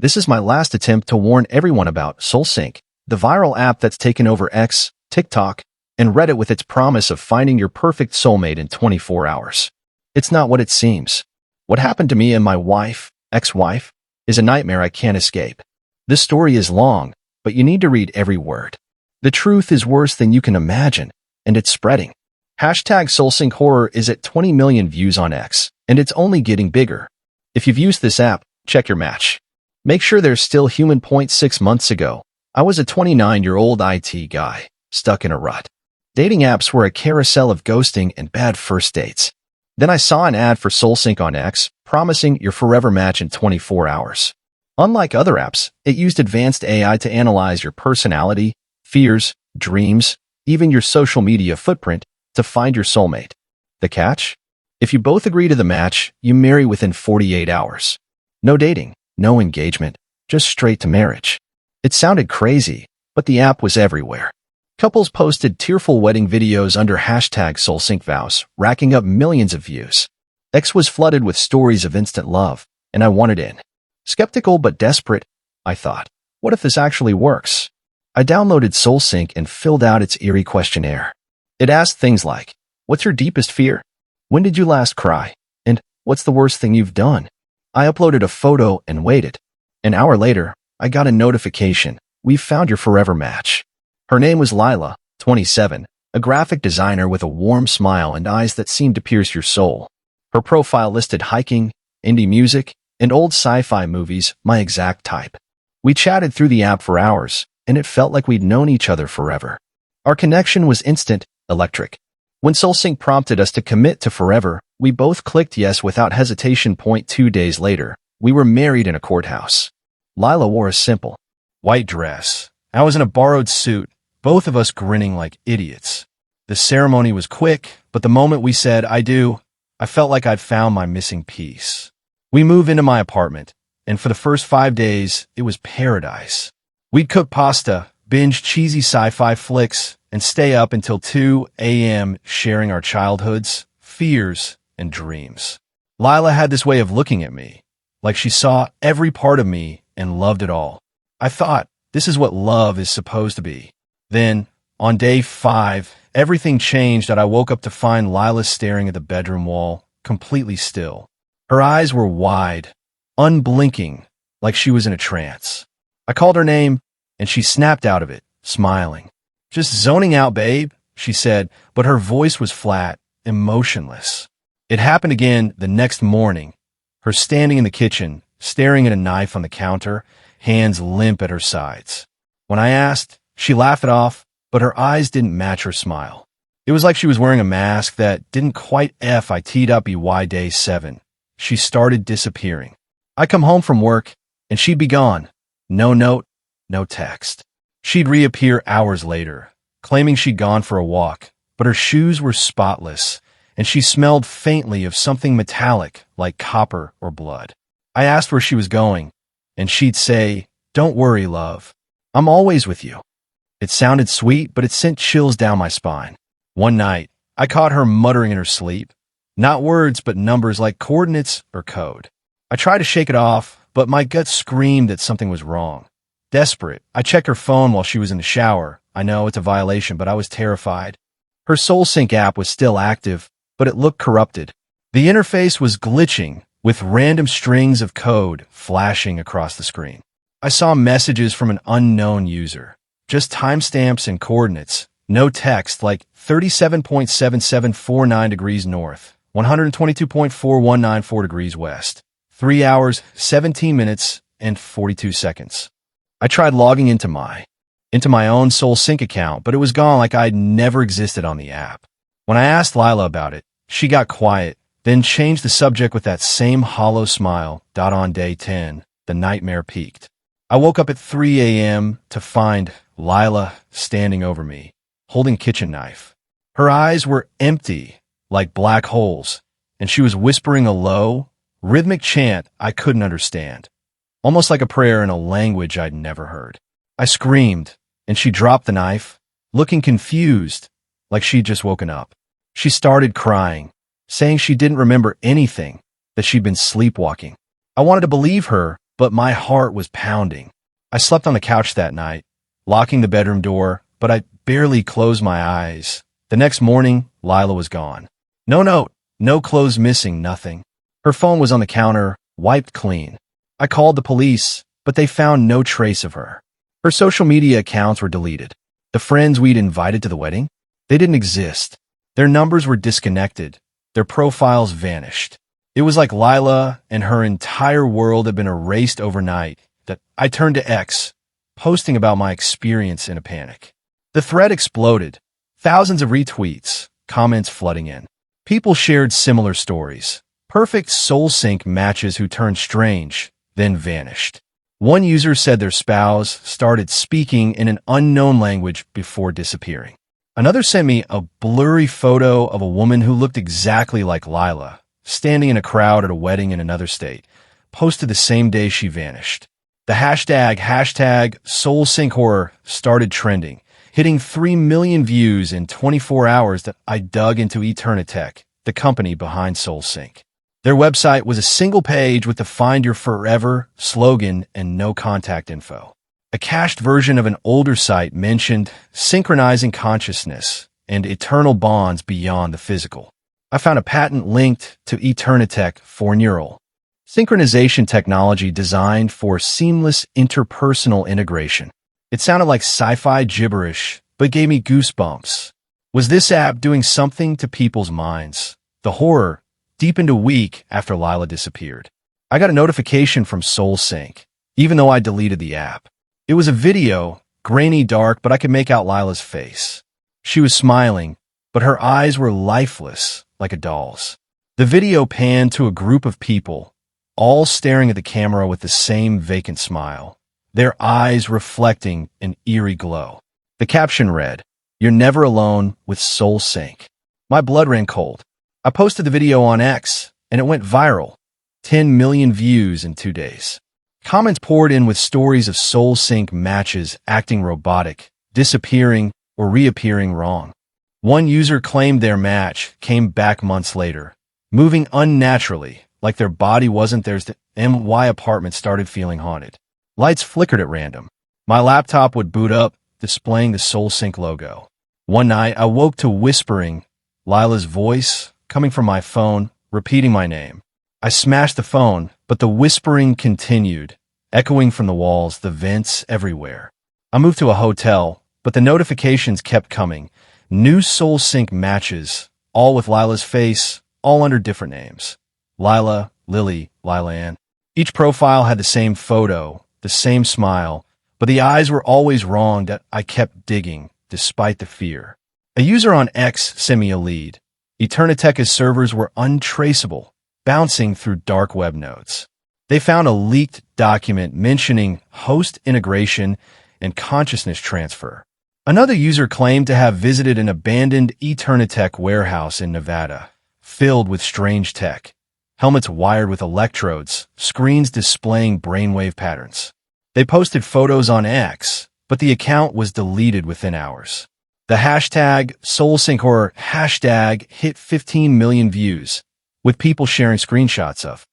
This is my last attempt to warn everyone about SoulSync, the viral app that's taken over X, TikTok, and Reddit with its promise of finding your perfect soulmate in 24 hours. It's not what it seems. What happened to me and my ex-wife, is a nightmare I can't escape. This story is long, but you need to read every word. The truth is worse than you can imagine, and it's spreading. Hashtag SoulSync Horror is at 20 million views on X, and it's only getting bigger. If you've used this app, check your match. Make sure there's still human. 6 months ago, I was a 29-year-old IT guy, stuck in a rut. Dating apps were a carousel of ghosting and bad first dates. Then I saw an ad for SoulSync on X, promising your forever match in 24 hours. Unlike other apps, it used advanced AI to analyze your personality, fears, dreams, even your social media footprint to find your soulmate. The catch? If you both agree to the match, you marry within 48 hours. No dating, no engagement, just straight to marriage. It sounded crazy, but the app was everywhere. Couples posted tearful wedding videos under hashtag SoulSync vows, racking up millions of views. X was flooded with stories of instant love, and I wanted in. Skeptical but desperate, I thought, what if this actually works? I downloaded SoulSync and filled out its eerie questionnaire. It asked things like, what's your deepest fear? When did you last cry? And what's the worst thing you've done? I uploaded a photo and waited. An hour later, I got a notification. We've found your forever match. Her name was Lila, 27, a graphic designer with a warm smile and eyes that seemed to pierce your soul. Her profile listed hiking, indie music, and old sci-fi movies, my exact type. We chatted through the app for hours, and it felt like we'd known each other forever. Our connection was instant, electric. When SoulSync prompted us to commit to forever, we both clicked yes without hesitation. 2 days later, we were married in a courthouse. Lila wore a simple white dress. I was in a borrowed suit, both of us grinning like idiots. The ceremony was quick, but the moment we said, I do, I felt like I'd found my missing piece. We moved into my apartment, and for the first 5 days, it was paradise. We'd cook pasta, binge cheesy sci-fi flicks, and stay up until 2 a.m. sharing our childhoods, fears, and dreams. Lila had this way of looking at me, like she saw every part of me and loved it all. I thought, this is what love is supposed to be. Then, on day 5, everything changed and I woke up to find Lila staring at the bedroom wall, completely still. Her eyes were wide, unblinking, like she was in a trance. I called her name, and she snapped out of it, smiling. Just zoning out, babe, she said, but her voice was flat, emotionless. It happened again the next morning, her standing in the kitchen, staring at a knife on the counter, hands limp at her sides. When I asked, she laughed it off, but her eyes didn't match her smile. It was like she was wearing a mask that didn't quite I teed up by day 7. She started disappearing. I'd come home from work, and she'd be gone. No note, no text. She'd reappear hours later, claiming she'd gone for a walk, but her shoes were spotless, and she smelled faintly of something metallic like copper or blood. I asked where she was going, and she'd say, "Don't worry, love. I'm always with you." It sounded sweet, but it sent chills down my spine. One night, I caught her muttering in her sleep. Not words, but numbers like coordinates or code. I tried to shake it off, but my gut screamed that something was wrong. Desperate, I checked her phone while she was in the shower. I know it's a violation, but I was terrified. Her SoulSync app was still active, but it looked corrupted. The interface was glitching, with random strings of code flashing across the screen. I saw messages from an unknown user. Just timestamps and coordinates. No text, like 37.7749 degrees north, 122.4194 degrees west, 3 hours, 17 minutes, and 42 seconds. I tried logging into my own SoulSync account, but it was gone like I'd never existed on the app. When I asked Lila about it, she got quiet, then changed the subject with that same hollow smile. On day 10, the nightmare peaked. I woke up at 3 a.m. to find Lila standing over me, holding a kitchen knife. Her eyes were empty, like black holes, and she was whispering a low, rhythmic chant I couldn't understand, almost like a prayer in a language I'd never heard. I screamed, and she dropped the knife, looking confused, like she'd just woken up. She started crying, saying she didn't remember anything, that she'd been sleepwalking. I wanted to believe her, but my heart was pounding. I slept on the couch that night, locking the bedroom door, but I barely closed my eyes. The next morning, Lila was gone. No note, no clothes missing, nothing. Her phone was on the counter, wiped clean. I called the police, but they found no trace of her. Her social media accounts were deleted. The friends we'd invited to the wedding, they didn't exist. Their numbers were disconnected. Their profiles vanished. It was like Lila and her entire world had been erased overnight. That I turned to X, posting about my experience in a panic. The thread exploded. Thousands of retweets, comments flooding in. People shared similar stories. Perfect SoulSync matches who turned strange, then vanished. One user said their spouse started speaking in an unknown language before disappearing. Another sent me a blurry photo of a woman who looked exactly like Lila, standing in a crowd at a wedding in another state, posted the same day she vanished. The hashtag SoulSyncHorror started trending, hitting 3 million views in 24 hours. That I dug into Eternitech, the company behind SoulSync. Their website was a single page with the Find Your Forever slogan and no contact info. A cached version of an older site mentioned synchronizing consciousness and eternal bonds beyond the physical. I found a patent linked to Eternitech for neural synchronization technology designed for seamless interpersonal integration. It sounded like sci-fi gibberish, but gave me goosebumps. Was this app doing something to people's minds? The horror deepened a week after Lila disappeared. I got a notification from SoulSync, even though I deleted the app. It was a video, grainy dark, but I could make out Lila's face. She was smiling, but her eyes were lifeless, like a doll's. The video panned to a group of people, all staring at the camera with the same vacant smile, their eyes reflecting an eerie glow. The caption read, "You're never alone with SoulSync." My blood ran cold. I posted the video on X, and it went viral. 10 million views in 2 days. Comments poured in with stories of SoulSync matches acting robotic, disappearing, or reappearing wrong. One user claimed their match came back months later, moving unnaturally, like their body wasn't theirs. The MY apartment started feeling haunted. Lights flickered at random. My laptop would boot up, displaying the SoulSync logo. One night, I woke to whispering, Lila's voice, coming from my phone, repeating my name. I smashed the phone, but the whispering continued, echoing from the walls, the vents everywhere. I moved to a hotel, but the notifications kept coming. New SoulSync matches, all with Lila's face, all under different names. Lila, Lily, Lila-Ann. Each profile had the same photo, the same smile, but the eyes were always wrong. That I kept digging, despite the fear. A user on X sent me a lead. Eternitech's servers were untraceable, bouncing through dark web nodes. They found a leaked document mentioning host integration and consciousness transfer. Another user claimed to have visited an abandoned Eternitech warehouse in Nevada, filled with strange tech. Helmets wired with electrodes, screens displaying brainwave patterns. They posted photos on X, but the account was deleted within hours. The hashtag SoulSync hashtag hit 15 million views, with people sharing screenshots of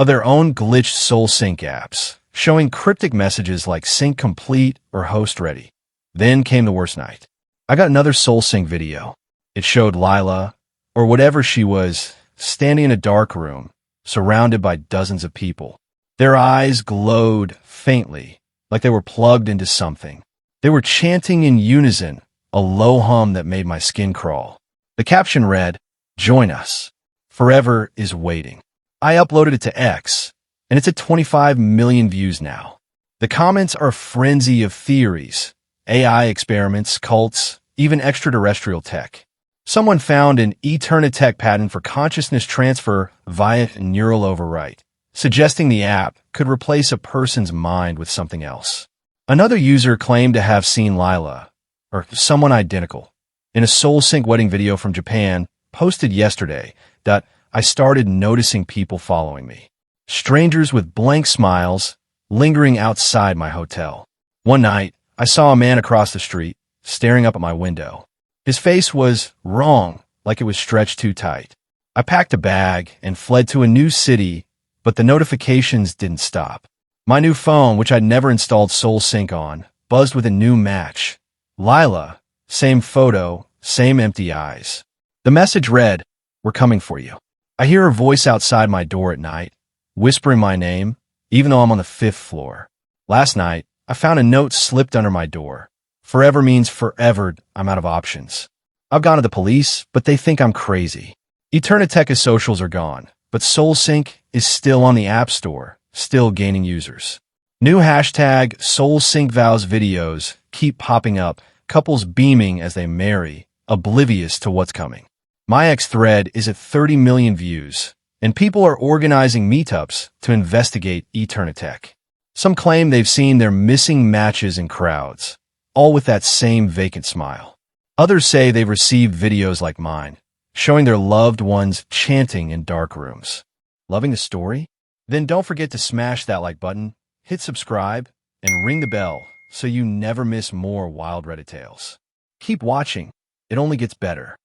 their own glitched SoulSync apps, showing cryptic messages like sync complete or host ready. Then came the worst night. I got another SoulSync video. It showed Lila, or whatever she was, standing in a dark room, surrounded by dozens of people. Their eyes glowed faintly, like they were plugged into something. They were chanting in unison, a low hum that made my skin crawl. The caption read, "Join us. Forever is waiting." I uploaded it to X, and it's at 25 million views now. The comments are a frenzy of theories, AI experiments, cults, even extraterrestrial tech. Someone found an Eternitech patent for consciousness transfer via neural overwrite, suggesting the app could replace a person's mind with something else. Another user claimed to have seen Lila, or someone identical, in a SoulSync wedding video from Japan, posted yesterday, that I started noticing people following me. Strangers with blank smiles, lingering outside my hotel. One night, I saw a man across the street, staring up at my window. His face was wrong, like it was stretched too tight. I packed a bag and fled to a new city, but the notifications didn't stop. My new phone, which I'd never installed SoulSync on, buzzed with a new match. Lila, same photo, same empty eyes. The message read, "We're coming for you." I hear her voice outside my door at night, whispering my name, even though I'm on the 5th floor. Last night, I found a note slipped under my door. Forever means forever. I'm out of options. I've gone to the police, but they think I'm crazy. AITA socials are gone, but SoulSync is still on the App Store, still gaining users. New hashtag SoulSync vows videos keep popping up, couples beaming as they marry, oblivious to what's coming. My ex thread is at 30 million views, and people are organizing meetups to investigate AITA. Some claim they've seen their missing matches in crowds, all with that same vacant smile. Others say they've received videos like mine, showing their loved ones chanting in dark rooms. Loving the story? Then don't forget to smash that like button, hit subscribe, and ring the bell so you never miss more wild Reddit tales. Keep watching. It only gets better.